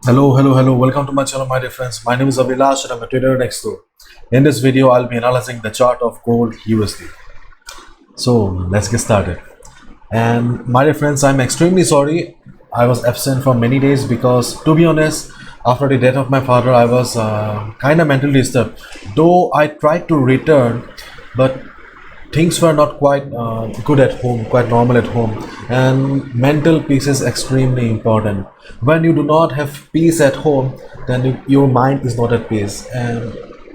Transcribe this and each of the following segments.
Hello. Welcome to my channel, my dear friends. My name is Abhilash and I'm a trader at XAUUSD. In this video, I'll be analyzing the chart of gold USD. So let's get started. And my dear friends, I'm extremely sorry. I was absent for many days because, to be honest, after the death of my father, I was kind of mentally disturbed. Though I tried to return, but things were not quite good at home, quite normal at home, and mental peace is extremely important. When you do not have peace at home, then your mind is not at peace. And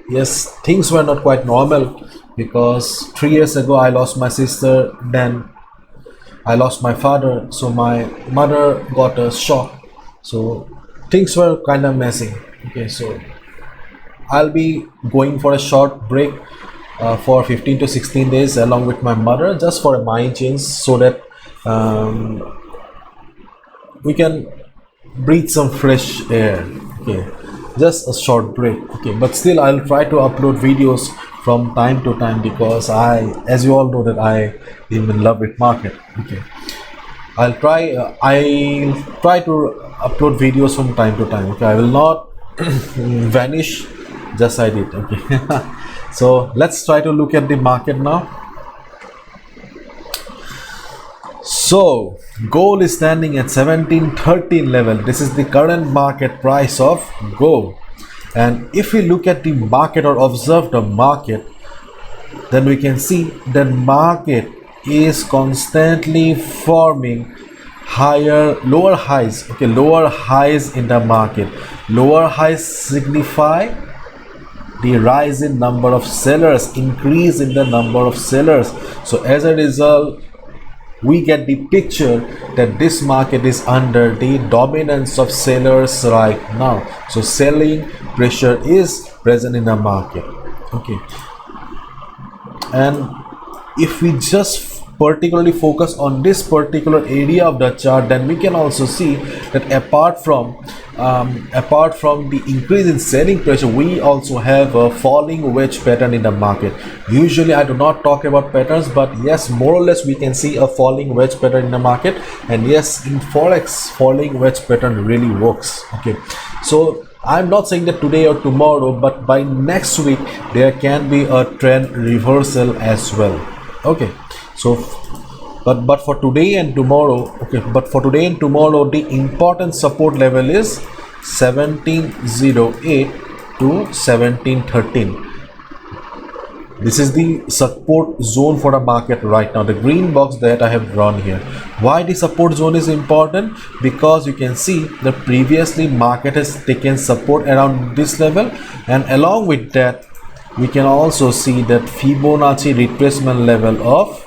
yes, things were not quite normal because 3 years ago I lost my sister, then I lost my father, so my mother got a shock. So things were kind of messy. Okay, so I'll be going for a short break for 15 to 16 days along with my mother, just for a mind change, so that we can breathe some fresh air. Okay, just a short break. Okay, but still I'll try to upload videos from time to time because as you all know, that I am in love with market. Okay, I'll try to upload videos from time to time. Okay, I will not vanish just I did. Okay. So let's try to look at the market now. So gold is standing at 1713 level. This is the current market price of gold. And if we look at the market or observe the market, then we can see that market is constantly forming lower highs. Okay, lower highs in the market. Lower highs signify the rise in number of sellers, increase in the number of sellers. So as a result, we get the picture that this market is under the dominance of sellers right now. So selling pressure is present in the market. Okay, and if we just particularly focus on this particular area of the chart, then we can also see that apart from the increase in selling pressure, we also have a falling wedge pattern in the market. Usually I do not talk about patterns, but yes, more or less we can see a falling wedge pattern in the market. And yes, in forex, falling wedge pattern really works. Okay, so I'm not saying that today or tomorrow, but by next week there can be a trend reversal as well. Okay, so but for today and tomorrow, the important support level is 1708 to 1713. This is the support zone for the market right now, the green box that I have drawn here. Why the support zone is important? Because you can see that previously market has taken support around this level, and along with that we can also see that Fibonacci retracement level of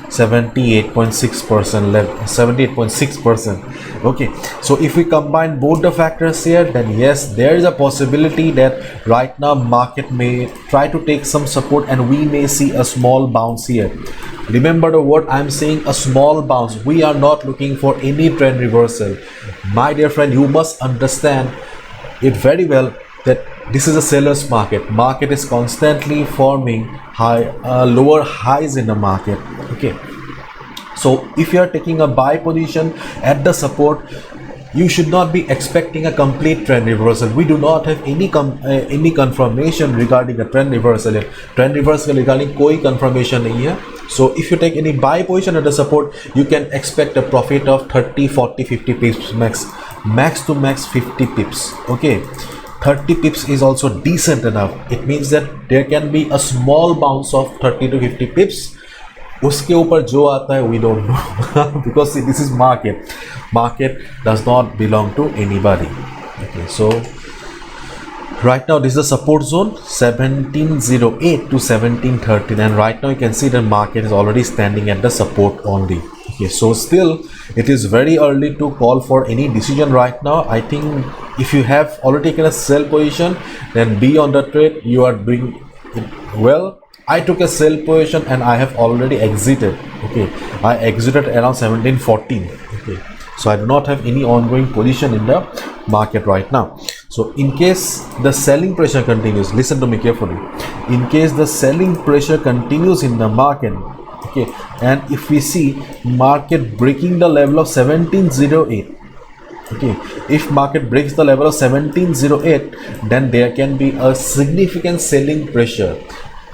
78.6%. Okay, so if we combine both the factors here, then yes, there is a possibility that right now market may try to take some support and we may see a small bounce here. Remember the word I'm saying, a small bounce. We are not looking for any trend reversal. My dear friend, you must understand it very well that this is a seller's market. Market is constantly forming lower highs in the market. Okay, so if you are taking a buy position at the support, you should not be expecting a complete trend reversal. We do not have any confirmation regarding a trend reversal. Trend reversal regarding koi confirmation nahi hai. So if you take any buy position at the support, you can expect a profit of 30, 40, 50 pips max to max 50 pips. Okay, 30 pips is also decent enough. It means that there can be a small bounce of 30 to 50 pips. Uske upar jo aata hai, we don't know. Because see, this is market does not belong to anybody. Okay, so right now this is the support zone 1708 to 1713, and right now you can see the market is already standing at the support only. Okay, so still it is very early to call for any decision right now. I think if you have already taken a sell position, then be on the trade. You are doing it well. I took a sell position and I have already exited. Okay, I exited around 1714. Okay, so I do not have any ongoing position in the market right now. So in case the selling pressure continues, listen to me carefully, in case the selling pressure continues in the market, okay, and if we see market breaking the level of 1708, Okay, if market breaks the level of 1708, then there can be a significant selling pressure.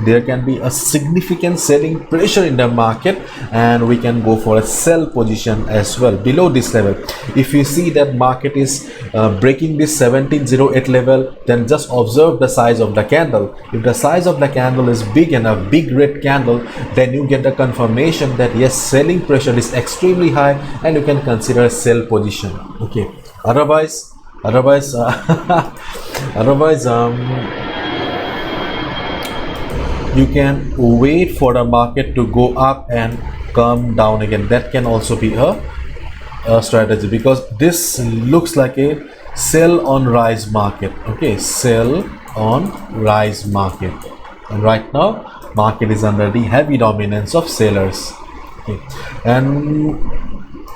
There can be a significant selling pressure in the market, and we can go for a sell position as well below this level. If you see that market is breaking this 1708 level, then just observe the size of the candle. If the size of the candle is big and a big red candle, then you get the confirmation that yes, selling pressure is extremely high and you can consider a sell position. Okay, otherwise you can wait for the market to go up and come down again. That can also be a strategy, because this looks like a sell on rise market. Okay, sell on rise market, and right now market is under the heavy dominance of sellers. Okay, and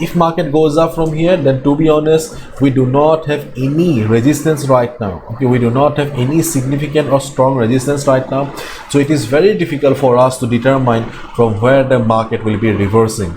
if market goes up from here, then to be honest, we do not have any resistance right now. Okay, we do not have any significant or strong resistance right now, so it is very difficult for us to determine from where the market will be reversing.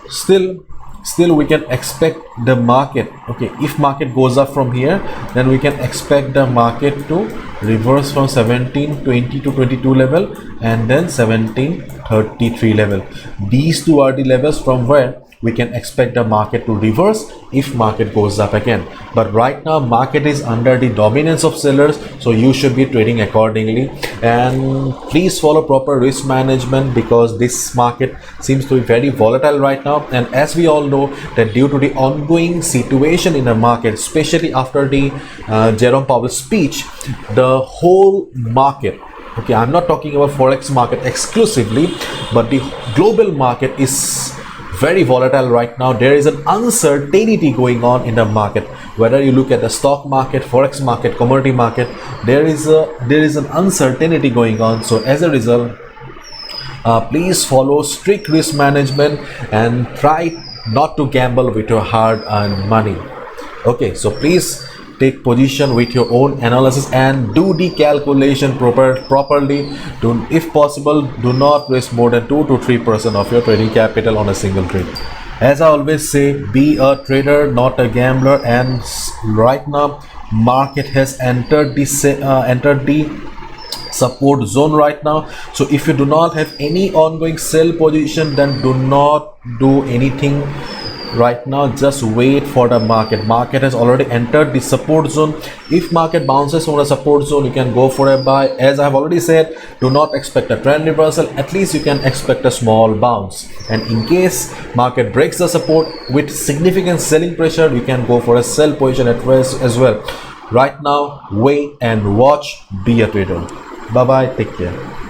Still we can expect the market, okay, if market goes up from here, then we can expect the market to reverse from 1720 to 22 level and then 1733 level. These two are the levels from where we can expect the market to reverse if market goes up again. But right now market is under the dominance of sellers, so you should be trading accordingly, and please follow proper risk management, because this market seems to be very volatile right now. And as we all know that due to the ongoing situation in the market, especially after the Jerome Powell speech, the whole market, okay, I'm not talking about forex market exclusively, but the global market is very volatile right now. There is an uncertainty going on in the market. Whether you look at the stock market, forex market, commodity market, there is an uncertainty going on. So as a result, please follow strict risk management and try not to gamble with your hard-earned money. Okay, so please take position with your own analysis and do the calculation properly. If possible, do not waste more than 2 to 3% of your trading capital on a single trade. As I always say, be a trader, not a gambler. And right now market has entered the support zone right now. So if you do not have any ongoing sell position, then do not do anything right now. Just wait for the market has already entered the support zone. If market bounces from the support zone, you can go for a buy. As I've already said, do not expect a trend reversal, at least you can expect a small bounce. And in case market breaks the support with significant selling pressure, you can go for a sell position at risk as well. Right now, wait and watch. Be a trader. Bye bye, take care.